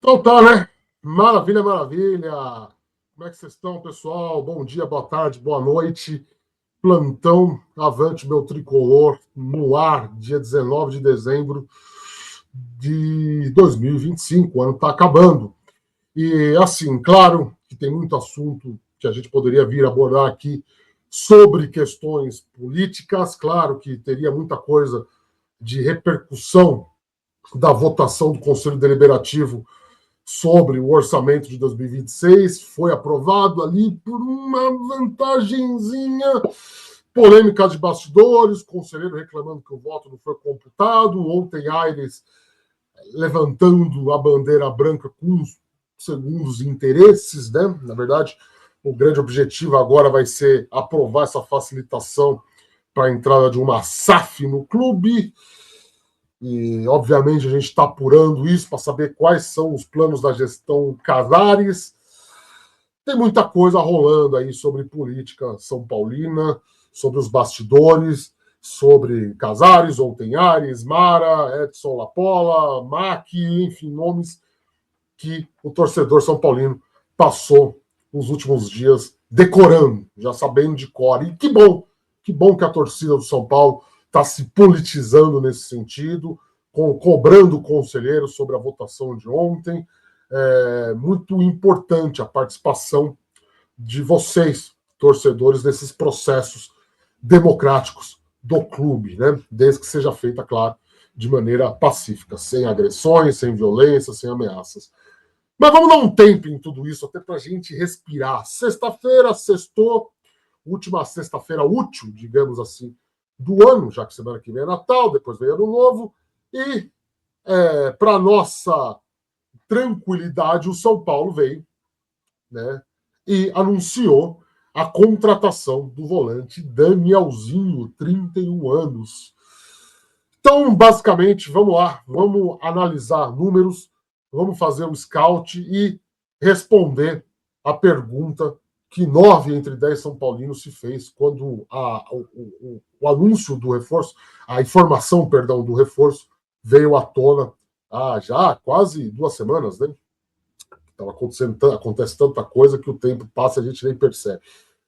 Então tá, né? Maravilha, maravilha. Como é que vocês estão, pessoal? Bom dia, boa tarde, boa noite. Plantão Avante Meu Tricolor no ar, dia 19 de dezembro de 2025. O ano está acabando. E, assim, claro que tem muito assunto que a gente poderia vir abordar aqui sobre questões políticas. Claro que teria muita coisa de repercussão da votação do Conselho Deliberativo sobre o orçamento de 2026, foi aprovado ali por uma vantagenzinha, polêmica de bastidores, conselheiro reclamando que o voto não foi computado, ontem Aires levantando a bandeira branca com segundos interesses, né? Na verdade, o grande objetivo agora vai ser aprovar essa facilitação para a entrada de uma SAF no clube. E, obviamente, a gente está apurando isso para saber quais são os planos da gestão Casares. Tem muita coisa rolando aí sobre política são paulina, sobre os bastidores, sobre Casares, Outenhares, Mara, Edson Lapola, Mac, enfim, nomes que o torcedor são paulino passou os últimos dias decorando, já sabendo de cor. E que bom que a torcida do São Paulo está se politizando nesse sentido, cobrando o conselheiro sobre a votação de ontem. É muito importante a participação de vocês, torcedores, nesses processos democráticos do clube, né? Desde que seja feita, claro, de maneira pacífica, sem agressões, sem violência, sem ameaças. Mas vamos dar um tempo em tudo isso, até para a gente respirar. Sexta-feira, sextou, última sexta-feira útil, digamos assim, do ano, já que semana que vem é Natal, depois vem Ano Novo, e para nossa tranquilidade, o São Paulo veio, né, e anunciou a contratação do volante Danielzinho, 31 anos. Então, basicamente, vamos lá, vamos analisar números, vamos fazer um scout e responder a pergunta que 9 entre 10 São Paulinos se fez quando o anúncio do reforço, a informação, perdão, do reforço veio à tona há já quase 2 semanas, né? Acontece tanta coisa que o tempo passa e a gente nem percebe.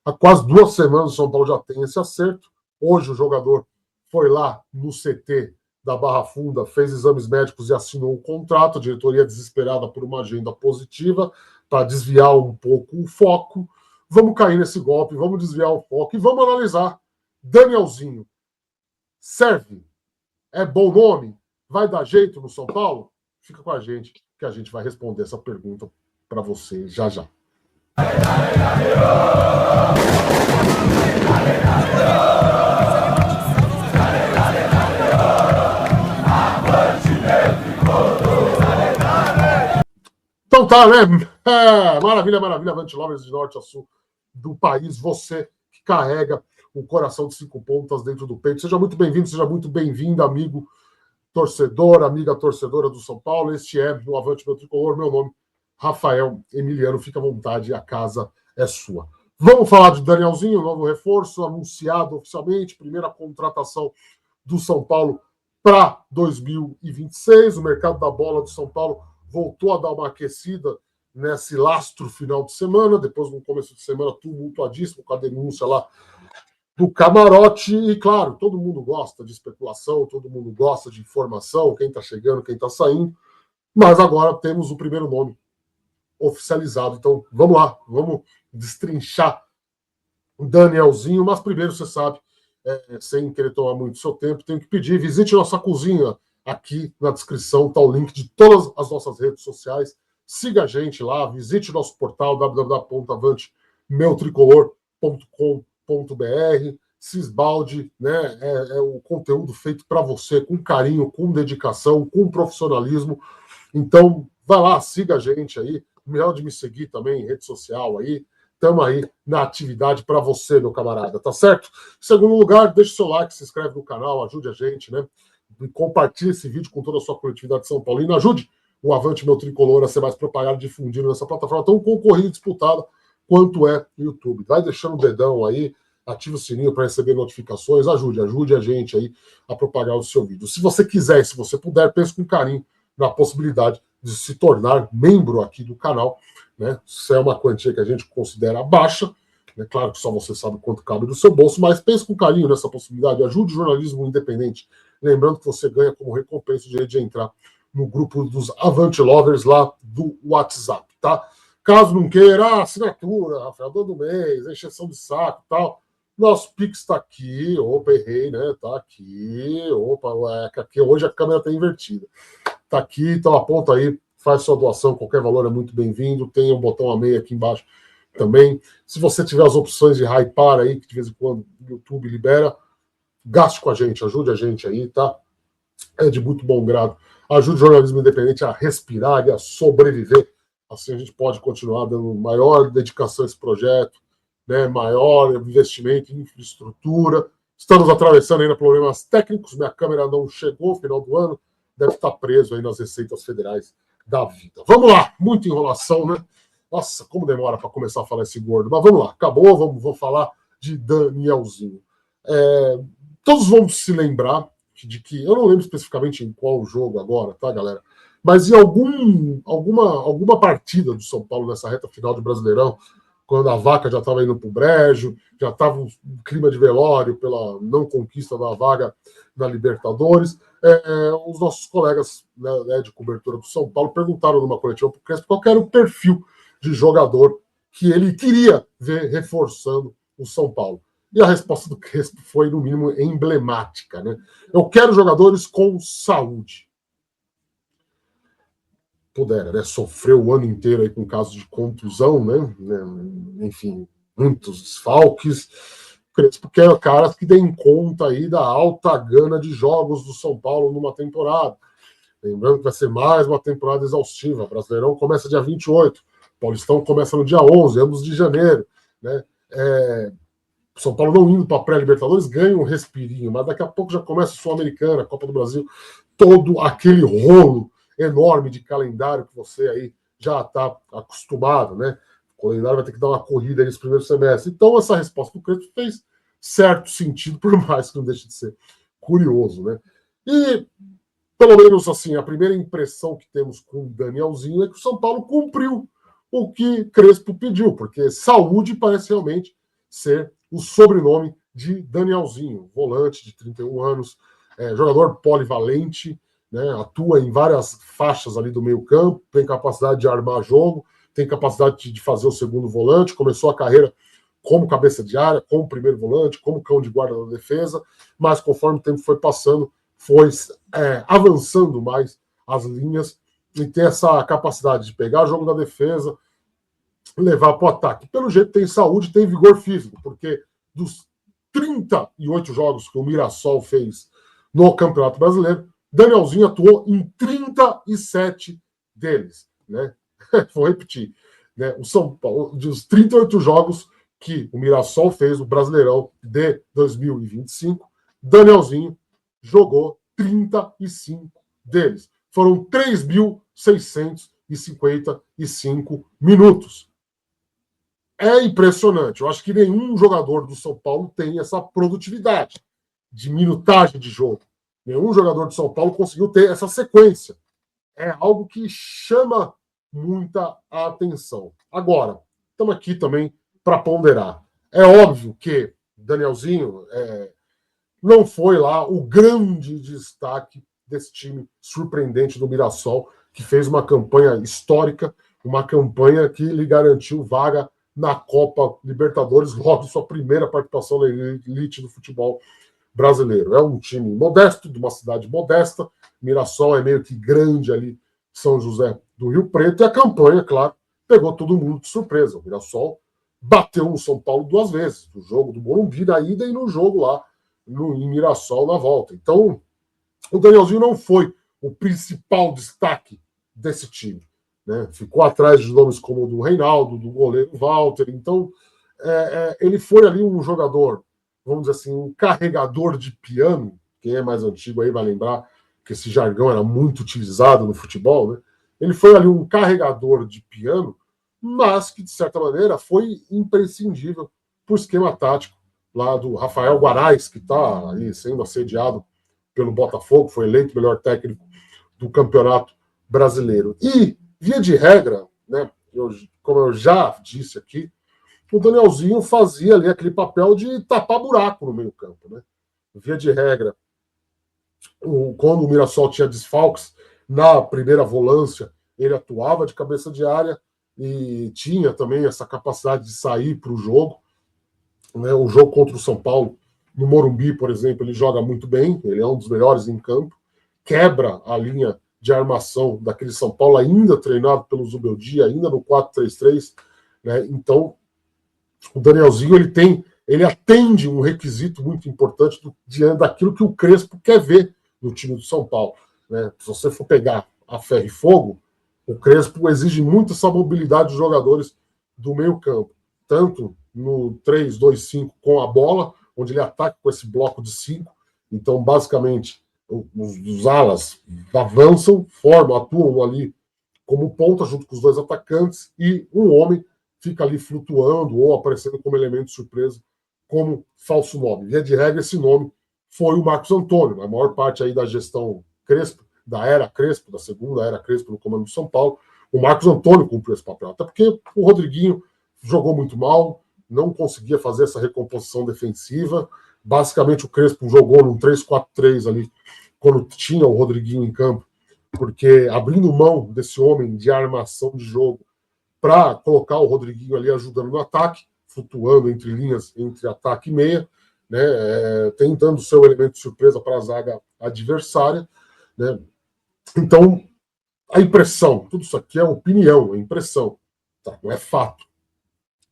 Há quase 2 semanas o São Paulo já tem esse acerto. Hoje o jogador foi lá no CT da Barra Funda, fez exames médicos e assinou um contrato. A diretoria desesperada por uma agenda positiva para desviar um pouco o foco. Vamos cair nesse golpe, vamos desviar o foco e vamos analisar. Danielzinho, serve? É bom nome? Vai dar jeito no São Paulo? Fica com a gente, que a gente vai responder essa pergunta para você já já. Então tá, né? Maravilha, maravilha, Avante Lovers de norte a sul do país. Você que carrega o coração de 5 pontas dentro do peito. Seja muito bem-vindo, seja muito bem-vinda, amigo torcedor, amiga torcedora do São Paulo. Este é o Avante Meu Tricolor. Meu nome, Rafael Emiliano. Fica à vontade, a casa é sua. Vamos falar de Danielzinho, novo reforço, anunciado oficialmente, primeira contratação do São Paulo para 2026. O mercado da bola do São Paulo voltou a dar uma aquecida nesse lastro final de semana, depois no começo de semana tumultuadíssimo com a denúncia lá do camarote, e claro, todo mundo gosta de especulação, todo mundo gosta de informação, quem está chegando, quem está saindo, mas agora temos o primeiro nome oficializado, então vamos lá, vamos destrinchar o Danielzinho, mas primeiro, você sabe, sem querer tomar muito seu tempo, tenho que pedir, visite nossa cozinha, aqui na descrição está o link de todas as nossas redes sociais, siga a gente lá, visite nosso portal www.avantmeutricolor.com.br, se esbalde, né? É o conteúdo feito para você, com carinho, com dedicação, com profissionalismo. Então, vai lá, siga a gente aí. Melhor de me seguir também em rede social aí. Estamos aí na atividade para você, meu camarada, tá certo? Em segundo lugar, deixe seu like, se inscreve no canal, ajude a gente, né? E compartilhe esse vídeo com toda a sua coletividade São Paulina. Ajude o Avante Meu Tricolor a ser mais propagado e difundido nessa plataforma tão concorrida e disputada quanto é o YouTube. Vai deixando o dedão aí, ative o sininho para receber notificações, ajude a gente aí a propagar o seu vídeo. Se você quiser e se você puder, pense com carinho na possibilidade de se tornar membro aqui do canal, né? Isso é uma quantia que a gente considera baixa, é claro que só você sabe quanto cabe no seu bolso, mas pense com carinho nessa possibilidade, ajude o jornalismo independente, lembrando que você ganha como recompensa o direito de entrar no grupo dos Avante Lovers lá do WhatsApp, tá? Caso não queira, assinatura, Rafael, do mês, encheção de saco e tal, nosso Pix está aqui, opa, errei, né? Tá aqui, opa, aqui hoje a câmera está invertida. Tá aqui, então aponta aí, faz sua doação, qualquer valor é muito bem-vindo, tem um botão amei aqui embaixo também. Se você tiver as opções de hypar aí, que de vez em quando o YouTube libera, gaste com a gente, ajude a gente aí, tá? É de muito bom grado. Ajude o jornalismo independente a respirar e a sobreviver. Assim a gente pode continuar dando maior dedicação a esse projeto, né? Maior investimento em infraestrutura. Estamos atravessando ainda problemas técnicos, minha câmera não chegou no final do ano, deve estar preso aí nas receitas federais da vida. Vamos lá, muita enrolação, né? Nossa, como demora para começar a falar esse gordo. Mas vamos lá, acabou, vamos falar de Danielzinho. Todos vão se lembrar de que, eu não lembro especificamente em qual jogo agora, tá, galera? Mas em alguma partida do São Paulo nessa reta final de Brasileirão, quando a vaca já estava indo para o brejo, já estava um clima de velório pela não conquista da vaga na Libertadores, os nossos colegas, né, de cobertura do São Paulo perguntaram numa coletiva para o Crespo qual era o perfil de jogador que ele queria ver reforçando o São Paulo. E a resposta do Crespo foi, no mínimo, emblemática, né? Eu quero jogadores com saúde. Pudera, né? Sofreu o ano inteiro aí com casos de contusão, né? Enfim, muitos desfalques. Crespo quer caras que deem conta aí da alta gana de jogos do São Paulo numa temporada. Lembrando que vai ser mais uma temporada exaustiva. O Brasileirão começa dia 28, Paulistão começa no dia 11, ambos de janeiro, né? São Paulo não indo para a pré-Libertadores ganha um respirinho, mas daqui a pouco já começa a Sul-Americana, Copa do Brasil, todo aquele rolo enorme de calendário que você aí já está acostumado, né? O calendário vai ter que dar uma corrida aí nesse primeiro semestre. Então, essa resposta do Crespo fez certo sentido, por mais que não deixe de ser curioso, né? E, pelo menos assim, a primeira impressão que temos com o Danielzinho é que o São Paulo cumpriu o que Crespo pediu, porque saúde parece realmente ser o sobrenome de Danielzinho, volante de 31 anos, jogador polivalente, né, atua em várias faixas ali do meio campo, tem capacidade de armar jogo, tem capacidade de fazer o segundo volante, começou a carreira como cabeça de área, como primeiro volante, como cão de guarda da defesa, mas conforme o tempo foi passando, foi avançando mais as linhas e tem essa capacidade de pegar o jogo da defesa, levar para o ataque. Pelo jeito tem saúde, tem vigor físico, porque dos 38 jogos que o Mirassol fez no Campeonato Brasileiro, Danielzinho atuou em 37 deles, né? Vou repetir, né? O São Paulo, dos 38 jogos que o Mirassol fez no Brasileirão de 2025, Danielzinho jogou 35 deles. Foram 3.655 minutos. É impressionante. Eu acho que nenhum jogador do São Paulo tem essa produtividade de minutagem de jogo. Nenhum jogador do São Paulo conseguiu ter essa sequência. É algo que chama muita atenção. Agora, estamos aqui também para ponderar. É óbvio que Danielzinho não foi lá o grande destaque desse time surpreendente do Mirassol, que fez uma campanha histórica, uma campanha que lhe garantiu vaga na Copa Libertadores, logo sua primeira participação na elite do futebol brasileiro. É um time modesto, de uma cidade modesta. Mirassol é meio que grande ali, São José do Rio Preto, e a campanha, claro, pegou todo mundo de surpresa. O Mirassol bateu no São Paulo 2 vezes, no jogo do Morumbi na ida e no jogo lá em Mirassol na volta. Então, o Danielzinho não foi o principal destaque desse time, né? Ficou atrás de nomes como o do Reinaldo, do goleiro Walter. Então, ele foi ali um jogador, vamos dizer assim, um carregador de piano. Quem é mais antigo aí vai lembrar que esse jargão era muito utilizado no futebol, né? Ele foi ali um carregador de piano, mas que, de certa maneira, foi imprescindível para o esquema tático lá do Rafael Guarais, que está aí sendo assediado pelo Botafogo, foi eleito melhor técnico do Campeonato brasileiro. E, via de regra, né, como eu já disse aqui, o Danielzinho fazia ali aquele papel de tapar buraco no meio-campo. Né? Via de regra, quando o Mirassol tinha desfalques na primeira volância, ele atuava de cabeça de área e tinha também essa capacidade de sair para o jogo. Né? O jogo contra o São Paulo, no Morumbi, por exemplo, ele joga muito bem, ele é um dos melhores em campo, quebra a linha de armação daquele São Paulo, ainda treinado pelo Zubeldia, ainda no 4-3-3. Né? Então, o Danielzinho ele atende um requisito muito importante diante daquilo que o Crespo quer ver no time do São Paulo. Né? Se você for pegar a ferro e fogo, o Crespo exige muito essa mobilidade dos jogadores do meio campo, tanto no 3-2-5 com a bola, onde ele ataca com esse bloco de 5. Então, basicamente, os alas avançam, atuam ali como ponta junto com os dois atacantes e um homem fica ali flutuando ou aparecendo como elemento de surpresa, como falso 9. Via de regra, esse nome foi o Marcos Antônio, a maior parte aí da gestão Crespo, da era Crespo, da segunda era Crespo no comando do São Paulo, o Marcos Antônio cumpriu esse papel, até porque o Rodriguinho jogou muito mal, não conseguia fazer essa recomposição defensiva, basicamente o Crespo jogou num 3-4-3 ali, quando tinha o Rodriguinho em campo, porque abrindo mão desse homem de armação de jogo para colocar o Rodriguinho ali ajudando no ataque, flutuando entre linhas, entre ataque e meia, né, tentando ser o elemento de surpresa para a zaga adversária. Né. Então, a impressão, tudo isso aqui é opinião, é impressão, tá, não é fato,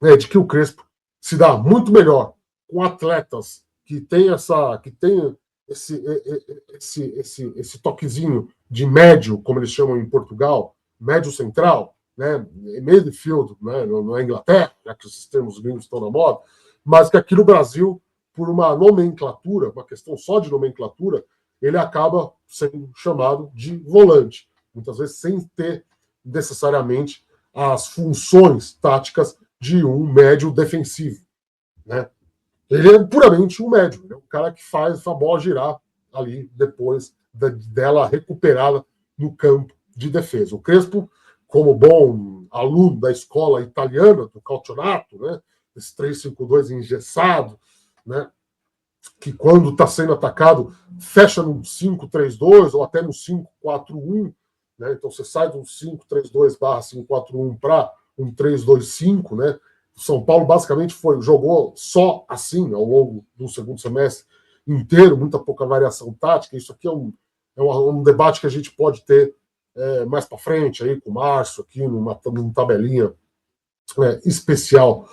é de que o Crespo se dá muito melhor com atletas que tem esse toquezinho de médio, como eles chamam em Portugal, médio central, né, midfield, né, não é Inglaterra, já que esses termos gringos estão na moda, mas que aqui no Brasil, por uma nomenclatura, uma questão só de nomenclatura, ele acaba sendo chamado de volante, muitas vezes sem ter necessariamente as funções táticas de um médio defensivo. Né? Ele é puramente um médio, é o cara que faz a bola girar ali depois dela recuperada no campo de defesa. O Crespo, como bom aluno da escola italiana, do Calcionato, né, esse 3-5-2 engessado, né, que quando está sendo atacado fecha no 5-3-2 ou até no 5-4-1, né, então você sai do 5-3-2/5-4-1 para um 3-2-5, né, o São Paulo basicamente jogou só assim ao longo do segundo semestre inteiro, muita pouca variação tática. Isso aqui é um debate que a gente pode ter mais para frente, aí, com o Márcio, aqui numa tabelinha especial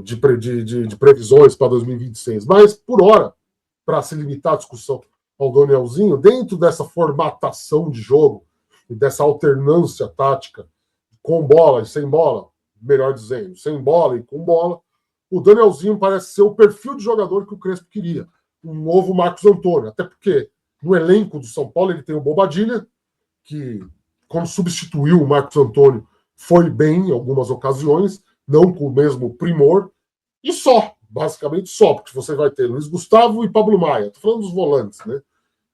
de previsões para 2026. Mas, por hora, para se limitar a discussão ao Danielzinho, dentro dessa formatação de jogo e dessa alternância tática com bola e sem bola, melhor dizendo, sem bola e com bola, o Danielzinho parece ser o perfil de jogador que o Crespo queria. Um novo Marcos Antônio. Até porque no elenco do São Paulo ele tem o Bobadilha, que quando substituiu o Marcos Antônio foi bem em algumas ocasiões, não com o mesmo primor, e só, basicamente só, porque você vai ter Luiz Gustavo e Pablo Maia. Estou falando dos volantes, né?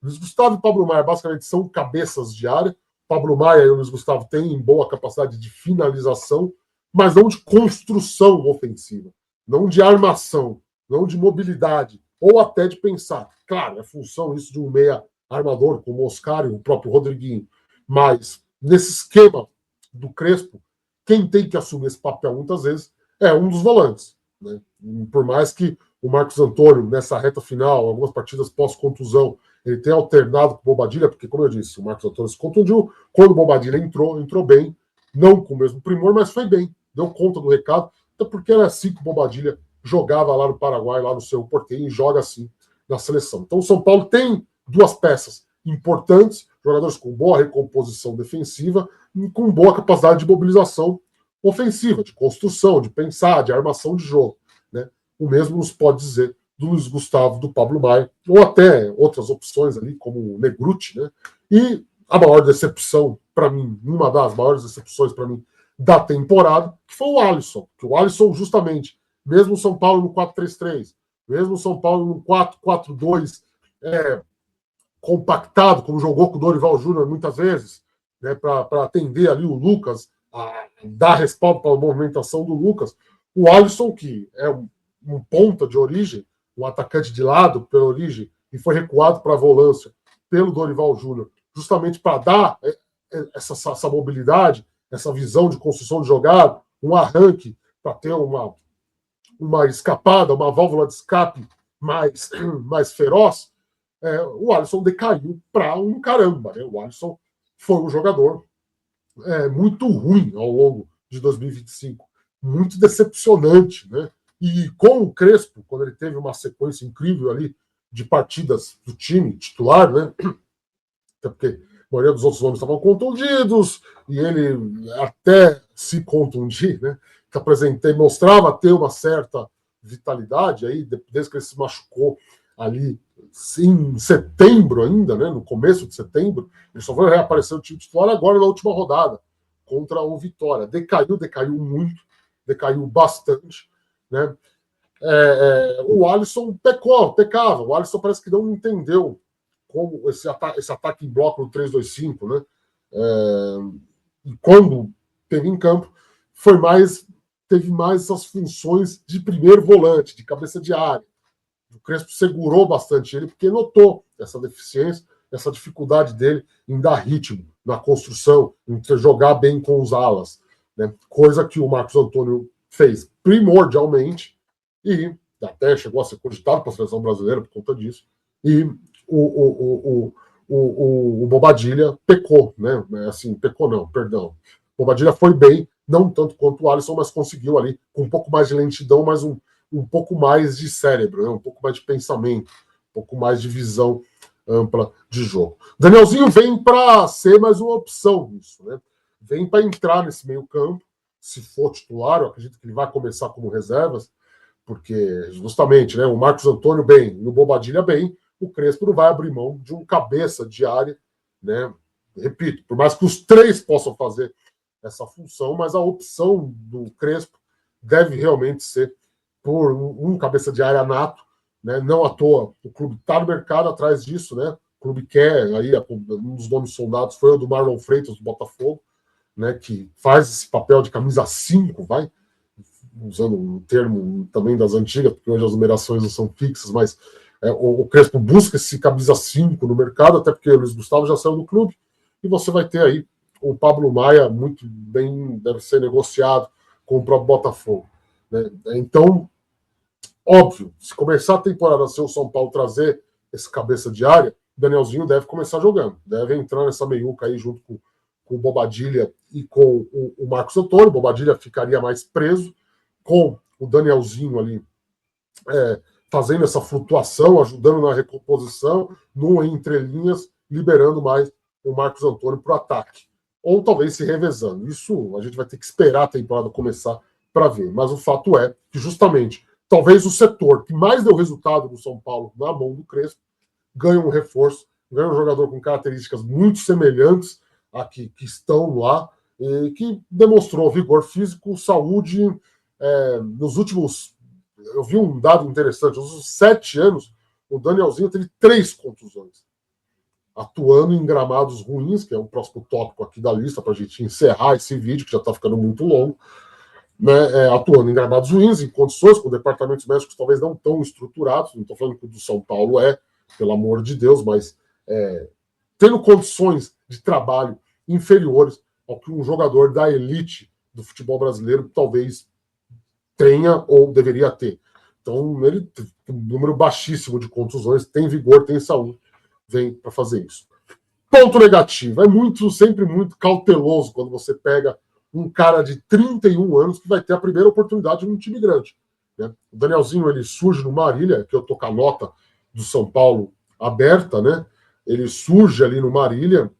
Luiz Gustavo e Pablo Maia basicamente são cabeças de área. Pablo Maia e o Luiz Gustavo têm boa capacidade de finalização, mas não de construção ofensiva, não de armação, não de mobilidade, ou até de pensar. Claro, é função isso de um meia armador, como o Oscar e o próprio Rodriguinho, mas nesse esquema do Crespo, quem tem que assumir esse papel muitas vezes é um dos volantes. Né? Por mais que o Marcos Antônio, nessa reta final, algumas partidas pós-contusão, ele tenha alternado com o Bobadilha, porque, como eu disse, o Marcos Antônio se contundiu, quando o Bobadilha entrou bem, não com o mesmo primor, mas foi bem, deu conta do recado, até porque era assim que o Bobadilha jogava lá no Paraguai, lá no seu Porteño, e joga assim na seleção. Então o São Paulo tem duas peças importantes, jogadores com boa recomposição defensiva e com boa capacidade de mobilização ofensiva, de construção, de pensar, de armação de jogo. Né? O mesmo nos pode dizer do Luiz Gustavo, do Pablo Maia, ou até outras opções ali, como o Negruti. Né? E a maior decepção para mim, uma das maiores decepções para mim da temporada, que foi o Alisson. Que o Alisson, justamente, mesmo o São Paulo no 4-3-3, mesmo o São Paulo no 4-4-2, compactado, como jogou com o Dorival Júnior muitas vezes, né, para atender ali o Lucas, dar respaldo para a movimentação do Lucas. O Alisson, que é um ponta de origem, um atacante de lado pela origem, e foi recuado para a volância pelo Dorival Júnior, justamente para dar essa mobilidade, essa visão de construção de jogada, um arranque para ter uma escapada, uma válvula de escape mais feroz. O Alisson decaiu para um caramba. Né? O Alisson foi um jogador muito ruim ao longo de 2025, muito decepcionante, né? E com o Crespo, quando ele teve uma sequência incrível ali de partidas do time titular, né? Até porque a maioria dos outros nomes estavam contundidos e ele até se contundir, né? Que mostrava ter uma certa vitalidade aí, desde que ele se machucou ali em setembro ainda, né? No começo de setembro, ele só foi reaparecer no time titular agora na última rodada contra o Vitória. Decaiu muito, decaiu bastante, né? O Alisson pecava. O Alisson parece que não entendeu como esse ataque em bloco no 3-2-5, né? E quando teve em campo, teve mais essas funções de primeiro volante, de cabeça de área. O Crespo segurou bastante ele, porque notou essa deficiência, essa dificuldade dele em dar ritmo na construção, em jogar bem com os alas, né? Coisa que o Marcos Antônio fez primordialmente, e até chegou a ser cogitado para a seleção brasileira por conta disso, e o Bobadilla pecou, né? Assim, pecou não, perdão. O Bobadilla foi bem, não tanto quanto o Alisson, mas conseguiu ali, com um pouco mais de lentidão, mas um pouco mais de cérebro, né? Um pouco mais de pensamento, um pouco mais de visão ampla de jogo. Danielzinho vem para ser mais uma opção nisso, né? Vem para entrar nesse meio campo, se for titular, eu acredito que ele vai começar como reservas, porque justamente, né, o Marcos Antônio bem e o Bobadilla bem, o Crespo não vai abrir mão de um cabeça de área, né? Repito, por mais que os três possam fazer essa função, mas a opção do Crespo deve realmente ser por um cabeça de área nato, né? Não à toa, o clube está no mercado atrás disso, né? O clube quer, aí um dos nomes soldados foi o do Marlon Freitas, do Botafogo, né? Que faz esse papel de camisa 5, vai, usando um termo também das antigas, porque hoje as numerações não são fixas, mas o Crespo busca esse camisa 5 no mercado, até porque o Luiz Gustavo já saiu do clube, e você vai ter aí o Pablo Maia, muito bem, deve ser negociado com o próprio Botafogo. Né? Então, óbvio, se começar a temporada se o São Paulo trazer esse cabeça de área, o Danielzinho deve começar jogando, deve entrar nessa meiuca aí junto com o Bobadilla e com o Marcos Antônio. O Bobadilla ficaria mais preso, com o Danielzinho ali fazendo essa flutuação, ajudando na recomposição, no entrelinhas, liberando mais o Marcos Antônio para o ataque. Ou talvez se revezando. Isso a gente vai ter que esperar a temporada começar para ver. Mas o fato é que justamente, talvez o setor que mais deu resultado do São Paulo na mão do Crespo ganha um reforço, ganha um jogador com características muito semelhantes a que estão lá, e que demonstrou vigor físico, saúde. Nos últimos... Eu vi um dado interessante. Nos últimos 7 anos, o Danielzinho teve 3 contusões. Atuando em gramados ruins, que é o próximo tópico aqui da lista, para a gente encerrar esse vídeo, que já está ficando muito longo. Né, atuando em gramados ruins, em condições, com departamentos médicos talvez não tão estruturados. Não estou falando que o do São Paulo pelo amor de Deus, mas tendo condições de trabalho inferiores ao que um jogador da elite do futebol brasileiro talvez tenha ou deveria ter. Então, ele tem um número baixíssimo de contusões, tem vigor, tem saúde, vem para fazer isso. Ponto negativo, sempre muito cauteloso quando você pega um cara de 31 anos que vai ter a primeira oportunidade num time grande. Né? O Danielzinho, ele surge no Marília, que eu tô com a nota do São Paulo aberta, né? Ele surge ali no Marília,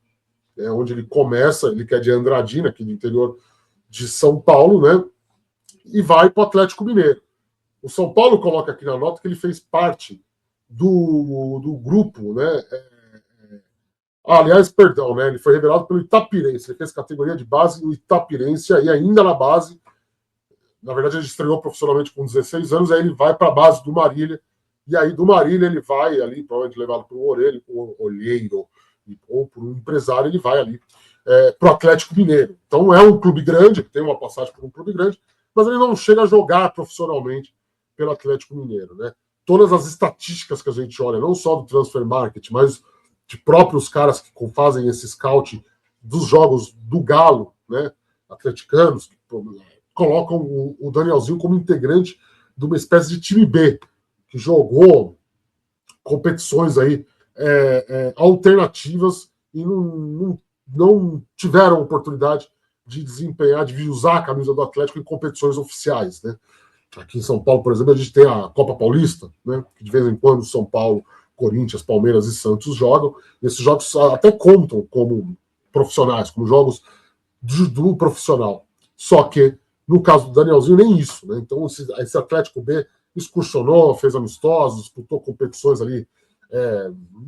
onde ele começa, ele que é de Andradina, aqui do interior de São Paulo, né? E vai para o Atlético Mineiro. O São Paulo coloca aqui na nota que ele fez parte do grupo, né? Aliás, perdão, né? Ele foi revelado pelo Itapirense. Ele fez categoria de base no Itapirense, e ainda na base, na verdade, ele estreou profissionalmente com 16 anos, aí ele vai para a base do Marília, e aí do Marília ele vai ali, provavelmente levado por um olheiro, ou por um empresário, ele vai ali para o Atlético Mineiro. Então é um clube grande, tem uma passagem por um clube grande, mas ele não chega a jogar profissionalmente pelo Atlético Mineiro, né? Todas as estatísticas que a gente olha, não só do Transfer Market, mas de próprios caras que fazem esse scout dos jogos do Galo, né? Atleticanos, que colocam o Danielzinho como integrante de uma espécie de time B, que jogou competições aí alternativas e não tiveram oportunidade de desempenhar, de usar a camisa do Atlético em competições oficiais, né? Aqui em São Paulo, por exemplo, a gente tem a Copa Paulista, né? Que de vez em quando São Paulo, Corinthians, Palmeiras e Santos jogam. E esses jogos até contam como profissionais, como jogos do profissional. Só que, no caso do Danielzinho, nem isso, né? Então, esse Atlético B excursionou, fez amistosos, disputou competições ali,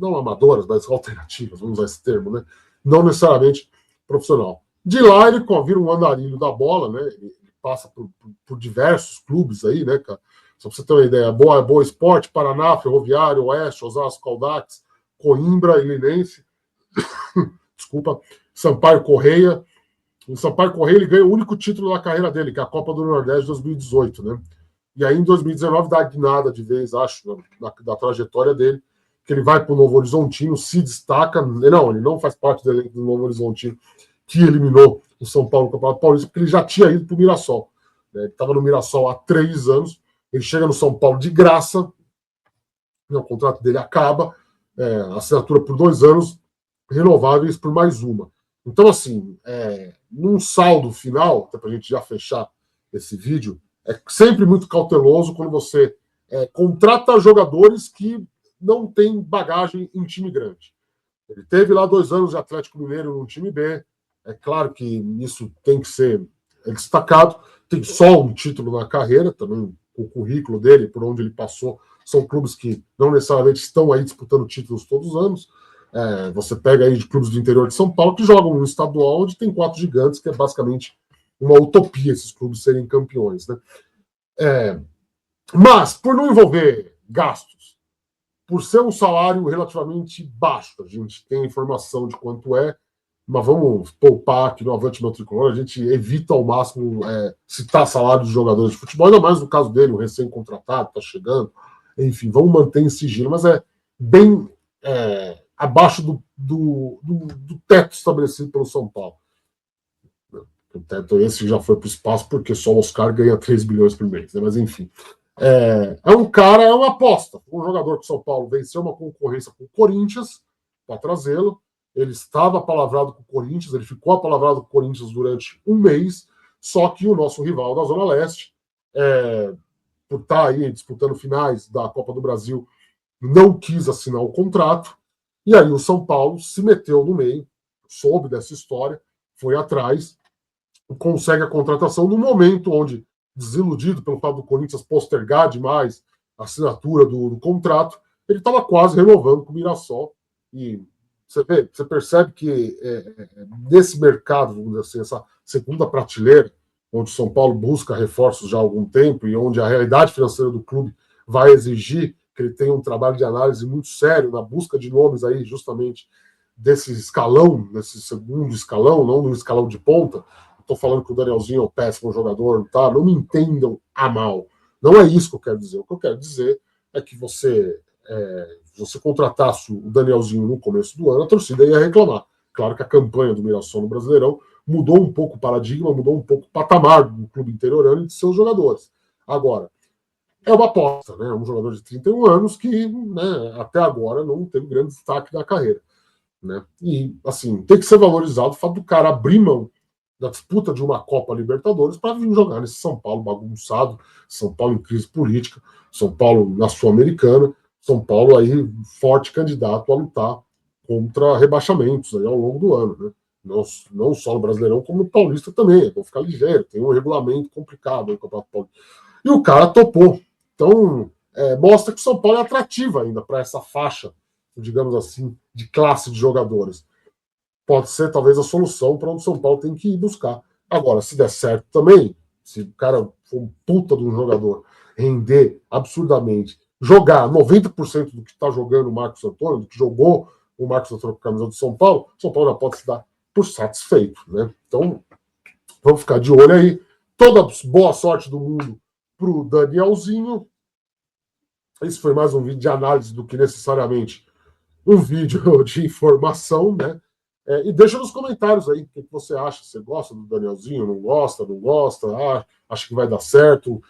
não amadoras, mas alternativas, vamos usar esse termo, né? Não necessariamente profissional. De lá, ele vira um andarilho da bola, né? Ele passa por diversos clubes aí, né, cara? Só para você ter uma ideia, Boa Esporte, Paraná, Ferroviário, Oeste, Osasco, Audax, Coimbra, Ilinense, desculpa, Sampaio Correia. O Sampaio Correia ele ganha o único título da carreira dele, que é a Copa do Nordeste de 2018, né? E aí em 2019 dá a guinada de vez, acho, da trajetória dele, que ele vai para o Novo Horizontino, se destaca. Não, ele não faz parte do elenco do Novo Horizontino, que eliminou o São Paulo no Campeonato Paulista, porque ele já tinha ido para o Mirassol. Né? Ele estava no Mirassol há 3 anos, ele chega no São Paulo de graça, o contrato dele acaba, assinatura por 2 anos, renováveis por mais uma. Então, assim, num saldo final, até para a gente já fechar esse vídeo, é sempre muito cauteloso quando você contrata jogadores que não têm bagagem em time grande. Ele teve lá 2 anos de Atlético Mineiro no time B, é claro que isso tem que ser destacado, tem só um título na carreira, também o currículo dele, por onde ele passou, são clubes que não necessariamente estão aí disputando títulos todos os anos. Você pega aí de clubes do interior de São Paulo que jogam no estadual onde tem 4 gigantes, que é basicamente uma utopia esses clubes serem campeões, né? Mas, por não envolver gastos, por ser um salário relativamente baixo, a gente tem informação de quanto é, mas vamos poupar aqui no Avante Meu Tricolor, a gente evita ao máximo citar salário de jogadores de futebol, ainda mais no caso dele, um recém-contratado, está chegando, enfim, vamos manter em sigilo, mas é bem abaixo do teto estabelecido pelo São Paulo. O teto esse já foi para o espaço, porque só o Oscar ganha 3 bilhões por mês, né? Mas enfim. É uma aposta. Um jogador que o São Paulo venceu uma concorrência com o Corinthians para trazê-lo. Ele estava apalavrado com o Corinthians, ele ficou apalavrado com o Corinthians durante 1 mês, só que o nosso rival da Zona Leste, por estar aí disputando finais da Copa do Brasil, não quis assinar o contrato, e aí o São Paulo se meteu no meio, soube dessa história, foi atrás, consegue a contratação no momento onde, desiludido pelo fato do Corinthians postergar demais a assinatura do contrato, ele estava quase renovando com o Mirassol. E você percebe que nesse mercado, vamos dizer assim, essa segunda prateleira, onde o São Paulo busca reforços já há algum tempo e onde a realidade financeira do clube vai exigir que ele tenha um trabalho de análise muito sério na busca de nomes aí, justamente desse escalão, desse segundo escalão, não do escalão de ponta. Estou falando que o Danielzinho é um péssimo jogador, tá? Não me entendam a mal. Não é isso que eu quero dizer. O que eu quero dizer é que você contratasse o Danielzinho no começo do ano, a torcida ia reclamar. Claro que a campanha do Mirassol no Brasileirão mudou um pouco o paradigma, mudou um pouco o patamar do clube interiorano e de seus jogadores. Agora, é uma aposta, né? É um jogador de 31 anos que, né, até agora não teve grande destaque na carreira. Né? E, assim, tem que ser valorizado o fato do cara abrir mão da disputa de uma Copa Libertadores para vir jogar nesse São Paulo bagunçado, São Paulo em crise política, São Paulo na Sul-Americana, São Paulo aí forte candidato a lutar contra rebaixamentos aí ao longo do ano, né? Não só no Brasileirão, como no Paulista também. Vão ficar ligeiro, tem um regulamento complicado no Campeonato Paulista. E o cara topou. Então, mostra que o São Paulo é atrativo ainda para essa faixa, digamos assim, de classe de jogadores. Pode ser talvez a solução para onde o São Paulo tem que ir buscar. Agora, se der certo também, se o cara for um puta de um jogador, render absurdamente, jogar 90% do que está jogando o Marcos Antônio, do que jogou o Marcos Antônio com a camisa do São Paulo já pode se dar por satisfeito, né? Então, vamos ficar de olho aí. Toda boa sorte do mundo para o Danielzinho. Esse foi mais um vídeo de análise do que necessariamente um vídeo de informação, né? E deixa nos comentários aí o que você acha. Você gosta do Danielzinho? Não gosta? Não gosta? Acha que vai dar certo?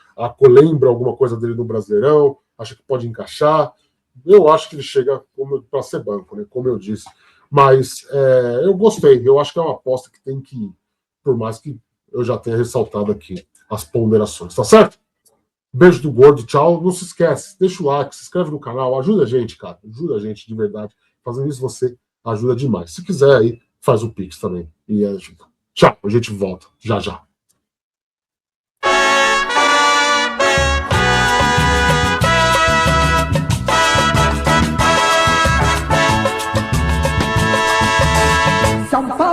Lembra alguma coisa dele no Brasileirão? Acha que pode encaixar? Eu acho que ele chega para ser banco, né? Como eu disse. Mas eu gostei. Eu acho que é uma aposta que tem que ir. Por mais que eu já tenha ressaltado aqui as ponderações. Tá certo? Beijo do gordo, tchau. Não se esquece, deixa o like, se inscreve no canal, ajuda a gente, cara. Ajuda a gente de verdade. Fazendo isso você ajuda demais. Se quiser aí, faz o Pix também. E ajuda. Tchau, a gente volta já já. São Paulo.